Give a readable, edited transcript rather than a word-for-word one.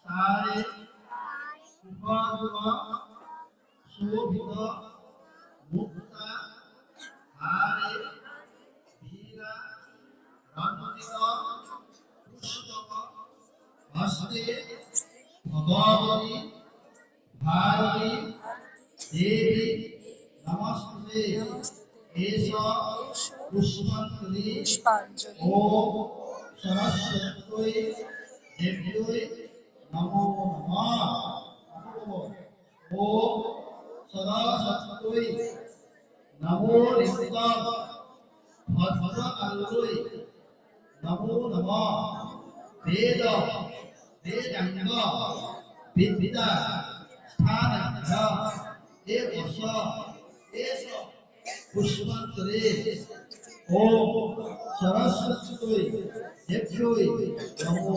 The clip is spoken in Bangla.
তারে সুপর্ণ শোভিত মুক্তা হারে বীরা রঞ্জিত পুস্তক হস্তে ভগবতী ভারতী দেবী নমস্তে এষ পুষ্পাঞ্জলি ওম সরস্বত্যৈ দেব্যৈ নমো নমঃ। ওম সরস্বত্যৈ নমো নিত্যং ভদ্র আলোয় নমো নমঃ। বেদ বেদাঙ্গ বিদ্যা স্থানভ্য এবস এষ পুষ্পাঞ্জলি ওম সরস্বত্যৈ দেব্যৈ নমো